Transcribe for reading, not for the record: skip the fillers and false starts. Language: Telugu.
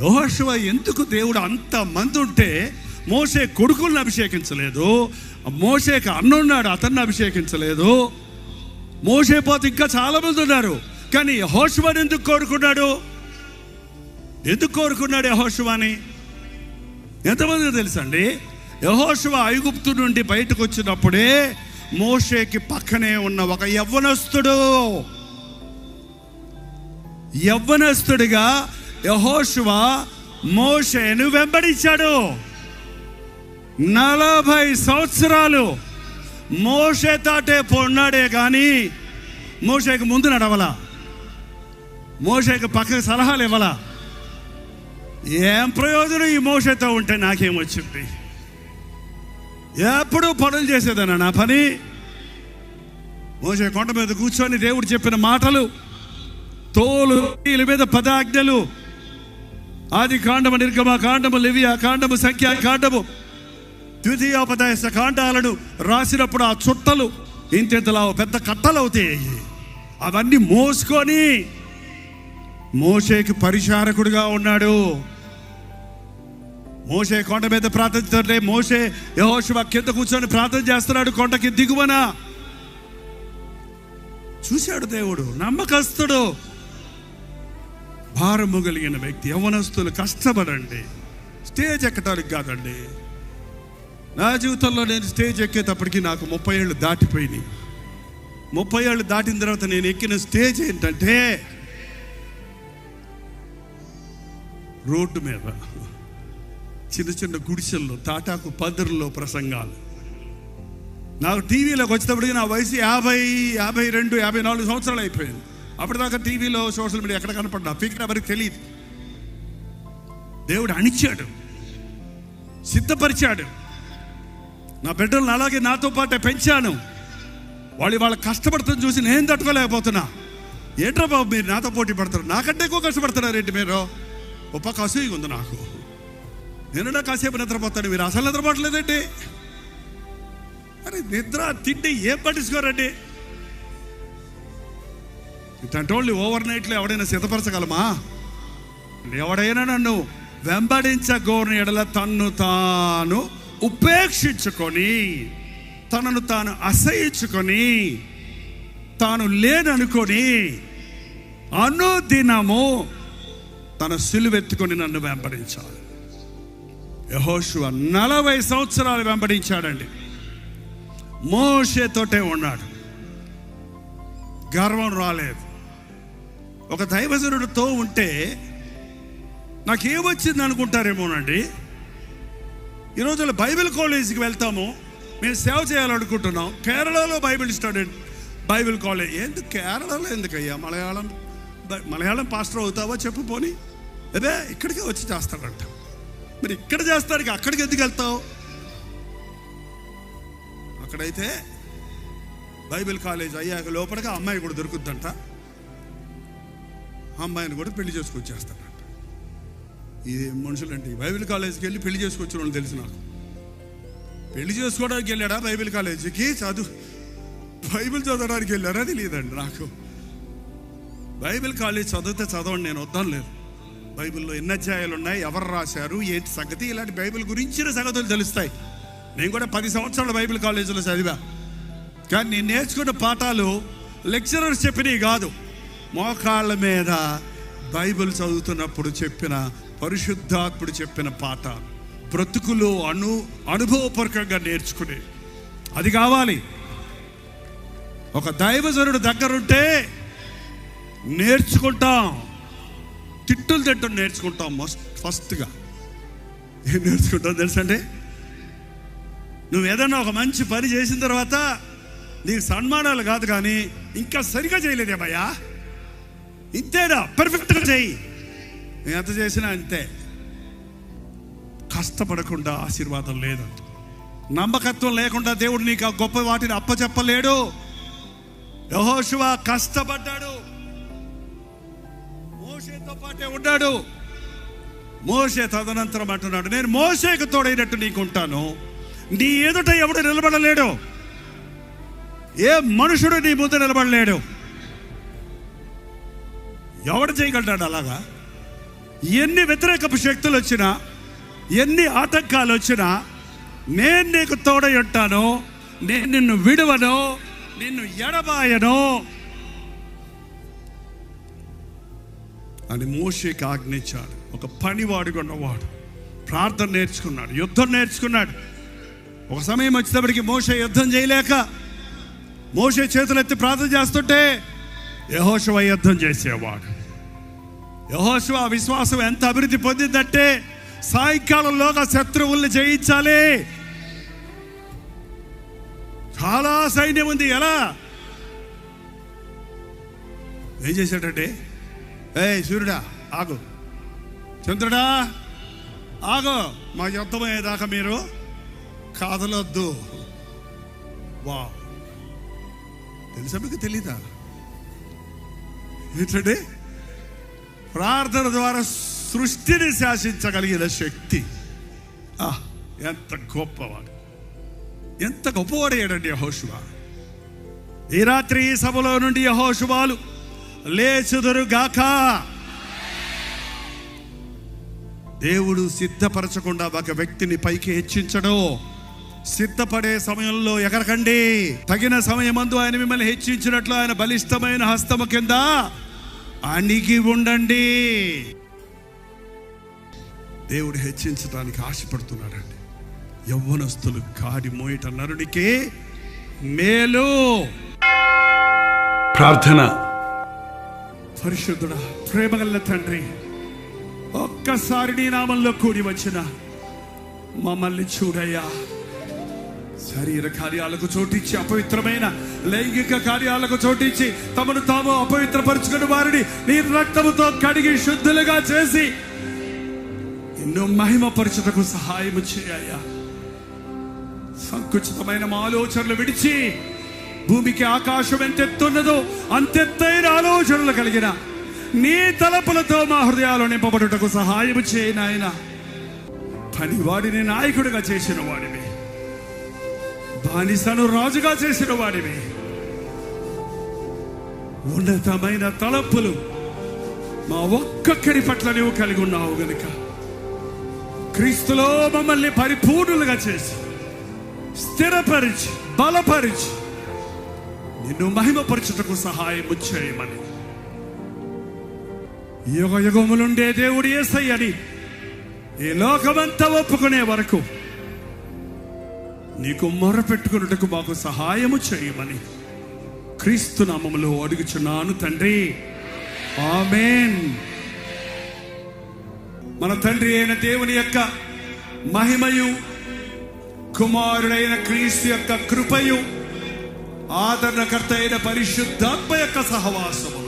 యెహోషువ ఎందుకు దేవుడు అంత మంది ఉంటే మోషే కొడుకులను అభిషేకించలేదు? మోషేకి అన్నున్నాడు, అతన్ని అభిషేకించలేదు. మోషే పోతే ఇంకా చాలా మంది ఉన్నారు, కానీ యెహోషువని ఎందుకు కోరుకున్నాడు? ఎందుకు కోరుకున్నాడు యెహోషువని? ఎంతమందికి తెలుసండి? యెహోషువ ఐగుప్తు నుండి బయటకు వచ్చినప్పుడే మోషేకి పక్కనే ఉన్న ఒక యవ్వనస్తుడిగా యెహోషువ మోషేను వెంబడించాడు. 40 సంవత్సరాలు మోషే తాటే పొన్నాడే కానీ మోషేకి ముందు నడవలా, మోషేకి పక్కకు సలహాలు ఇవ్వలా. ఏం ప్రయోజనం ఈ మోషేతో ఉంటే? నాకేమొచ్చింది? ఎప్పుడు పనులు చేసేదన్నా నా పని. మోషే కొండ మీద కూర్చొని దేవుడు చెప్పిన మాటలు, తోలు వీళ్ళ మీద 10 ఆజ్ఞలు, ఆది కాండము, నిర్గమ కాండము, లేవియా కాండము, సంఖ్యా కాండము, ద్వితీయోపదేశ కాండాలను రాసినప్పుడు ఆ చుట్టలు ఇంతలా పెద్ద కట్టలు అవుతాయి. అవన్నీ మోసుకొని మోషేకి పరిచారకుడిగా ఉన్నాడు. మోషే కొండ మీద ప్రార్థిస్తుంటే మోషే యెహోషువ కింద కూర్చొని ప్రార్థన చేస్తున్నాడు. కొండకి దిగువన చూశాడు దేవుడు. నమ్మకస్తుడు, భారము కలిగిన వ్యక్తి. యవ్వనస్తులు కష్టపడండి, స్టేజ్ ఎక్కడానికి కాదండి. నా జీవితంలో నేను స్టేజ్ ఎక్కేటప్పటికి నాకు 30 ఏళ్ళు దాటిపోయినాయి. 30 ఏళ్ళు దాటిన తర్వాత నేను ఎక్కిన స్టేజ్ ఏంటంటే రోడ్డు మీద చిన్న చిన్న గుడిసెల్లో, తాటాకు పదరుల్లో ప్రసంగాలు. నాకు టీవీలోకి వచ్చేటప్పటికి నా వయసు 50, 52, 54 సంవత్సరాలు అయిపోయింది. అప్పటిదాకా టీవీలో, సోషల్ మీడియా ఎక్కడ కనపడ్డా ఫిక్ర్ ఎవరికి తెలియదు. దేవుడు అణిచాడు, సిద్ధపరిచాడు. నా బిడ్డలను అలాగే నాతో పాటే పెంచాను. వాళ్ళ కష్టపడుతుంది చూసి నేను తట్టుకోలేకపోతున్నా. ఏంట్రా బాబు మీరు నాతో పోటీ పడతారు? నాకంటే ఎక్కువ కష్టపడుతున్నారు ఏంటి మీరు? గొప్ప కసుగా ఉంది నాకు. నేను కాసేపు నిద్రపోతాను, మీరు అసలు నిద్రపోవట్లేదండి. అరే నిద్ర తిండి ఏం పట్టించుకోరండి. ఇట్లాంటి వాళ్ళు ఓవర్ నైట్లో ఎవడైనా సిద్ధపరచగలమా? ఎవడైనా నన్ను వెంబడించగోరిన ఎడల తన్ను తాను ఉపేక్షించుకొని, తనను తాను అసహించుకొని, తాను లేననుకొని అనుదినము తన సిలువెత్తుకొని నన్ను వెంబడించాలి. యెహోషువ 40 సంవత్సరాలు వెంబడించాడండి. మోషేతోటే ఉన్నాడు. గర్వం రాలేదు. ఒక దైవజనుడితో ఉంటే నాకేమొచ్చింది అనుకుంటారేమోనండి. ఈ రోజుల్లో బైబిల్ కాలేజీకి వెళ్తాము, మేము సేవ చేయాలనుకుంటున్నాం. కేరళలో బైబిల్ కాలేజ్. ఎందుకు కేరళలో ఎందుకయ్యా? మలయాళం పాస్టర్ అవుతావా చెప్పు పోనీ. అదే ఇక్కడికే వచ్చి చేస్తాడంట. మరి ఇక్కడ చేస్తానికి అక్కడికి ఎందుకు వెళ్తావు? అక్కడైతే బైబిల్ కాలేజ్ అయ్యాక లోపలికి అమ్మాయి కూడా దొరుకుద్దంట. అమ్మాయిని కూడా పెళ్లి చేసుకొచ్చేస్తాడంట. ఇది మనుషులంటే బైబిల్ కాలేజీకి వెళ్ళి పెళ్లి చేసుకొచ్చిన వాళ్ళు తెలుసు నాకు. పెళ్లి చేసుకోవడానికి వెళ్ళాడా బైబిల్ కాలేజీకి? బైబిల్ చదవడానికి వెళ్ళారా తెలియదండి నాకు. బైబిల్ కాలేజ్ చదివితే చదవండి, నేను వద్దాను లేదు. బైబిల్లో ఎన్ని అధ్యాయాలు ఉన్నాయి, ఎవరు రాశారు, ఏంటి సంగతి, ఇలాంటి బైబిల్ గురించిన సంగతులు తెలుస్తాయి. నేను కూడా 10 సంవత్సరాలు బైబిల్ కాలేజీలో చదివా. కానీ నేను నేర్చుకున్న పాఠాలు లెక్చరర్స్ చెప్పినవి కాదు. మోకాళ్ళ మీద బైబిల్ చదువుతున్నప్పుడు చెప్పిన, పరిశుద్ధాత్ముడు చెప్పిన పాఠాలు, బ్రతుకులు అనుభవపూర్వకంగా నేర్చుకునే అది కావాలి. ఒక దైవజనుడు దగ్గరుంటే నేర్చుకుంటాం, తిట్టులు తిట్టం నేర్చుకుంటాం. ఫస్ట్గా ఏం నేర్చుకుంటాం తెలుసండి? నువ్వు ఏదన్నా ఒక మంచి పని చేసిన తర్వాత నీకు సన్మానాలు కాదు, కానీ ఇంకా సరిగా చేయలేదేమయ్యా, ఇంతేనా, పర్ఫెక్ట్గా చేయి. నేను ఎంత చేసినా అంతే. కష్టపడకుండా ఆశీర్వాదం లేదంట. నమ్మకత్వం లేకుండా దేవుడు నీకు ఆ గొప్ప వాటిని అప్పచెప్పలేడు. యెహోషువ కష్టపడ్డాడు, మోషేతో పాటే ఉన్నాడు. మోషే తదనంతరం అంటున్నాడు, నేను మోషేకు తోడైనట్టు నీకుంటాను, నీ ఎదుట ఎవడు నిలబడలేడు, ఏ మనుషుడు నీ ముందు నిలబడలేడు. ఎవడు చేయగలడు అలాగా? ఎన్ని వ్యతిరేకపు శక్తులు వచ్చినా, ఎన్ని ఆటంకాలు వచ్చినా, నేను నీకు తోడై ఉంటాను, నేను నిన్ను విడువను, నిన్ను ఎడబాయను అని మోషేకి ఆజ్ఞించాడు. ఒక పనివాడుగా ఉన్నవాడు, ప్రార్థన నేర్చుకున్నాడు, యుద్ధం నేర్చుకున్నాడు. ఒక సమయం వచ్చేటప్పటికి మోషే యుద్ధం చేయలేక మోషే చేతులెత్తి ప్రార్థన చేస్తుంటే యెహోషువ యుద్ధం చేసేవాడు. యెహోషువ విశ్వాసం ఎంత అభివృద్ధి పొందిందంటే సాయంకాలంలోగా శత్రువుల్ని జయించాలి. చాలా సైన్యం ఉంది. ఎలా ఏం చేశాడంటే, సూర్యుడా ఆగు, చంద్రుడా ఆగు, మా యుద్ధమయ్యేదాకా మీరు కాదలొద్దు. వా, తెలుసా మీకు? తెలీదా? ఏంటంటే ప్రార్థన ద్వారా సృష్టిని శాసించగలిగిన శక్తి. ఎంత గొప్పవాడు, ఎంత గొప్పవాడయ్యాడండి యెహోషువ. ఈ రాత్రి ఈ సభలో నుండి యెహోషువాలు లేచుదురుగాక. దేవుడు సిద్ధపరచకుండా ఒక వ్యక్తిని పైకి హెచ్చించడు. సిద్ధపడే సమయంలో ఎగరకండి. తగిన సమయమందు ఆయన మిమ్మల్ని హెచ్చించినట్లు ఆయన బలిష్టమైన హస్తము కింద అణిగి ఉండండి. దేవుడు హెచ్చించడానికి ఆశపడుతున్నాడండి. యవ్వనస్తులు కాడి మోయట నరుడికి మేలు. ప్రార్థన. పరిశుద్ధుడా, ప్రేమగల తండ్రి, ఒక్కసారి నీ నామంలో కూడి వచ్చిన మమ్మల్ని చూడయ్యా. శరీర కార్యాలకు చోటించి, అపవిత్రమైన లైంగిక కార్యాలకు చోటించి తమను తాము అపవిత్రపరుచుకుని వారిని నీ రక్తముతో కడిగి శుద్ధులుగా చేసి ఎన్నో మహిమపరచుటకు సహాయము చేయ్యా. సంకుచితమైన మా ఆలోచనలు విడిచి భూమికి ఆకాశం ఎంతెత్తున్నదో అంతెత్తైన ఆలోచనలు కలిగిన నీ తలపులతో మా హృదయాలు నింపబడుటకు సహాయము చేయి నాయన. పనివాడిని నాయకుడిగా చేసిన వాడివి, బానిసను రాజుగా చేసిన వాడివి. ఉన్నతమైన తలపులు మా ఒక్కొక్కరి పట్ల నీవు కలిగి ఉన్నావు గనుక క్రీస్తులో మమ్మల్ని పరిపూర్ణులుగా చేసి స్థిరపరిచి బలపరిచి నిన్ను మహిమపరచుటకు సహాయం చేయమని యుగ యుగములుండే దేవుడు యేసయ్యని ఈ లోకమంతా ఒప్పుకునే వరకు నీకు మొరపెట్టుకున్నట్టుకు మాకు సహాయము చేయమని క్రీస్తు నామములో అడుగుచున్నాను తండ్రి, ఆమేన్. మన తండ్రి అయిన దేవుని యొక్క మహిమయు, కుమారుడైన క్రీస్తు యొక్క కృపయు, ఆదరణకర్త అయిన పరిశుద్ధాత్మ యొక్క సహవాసము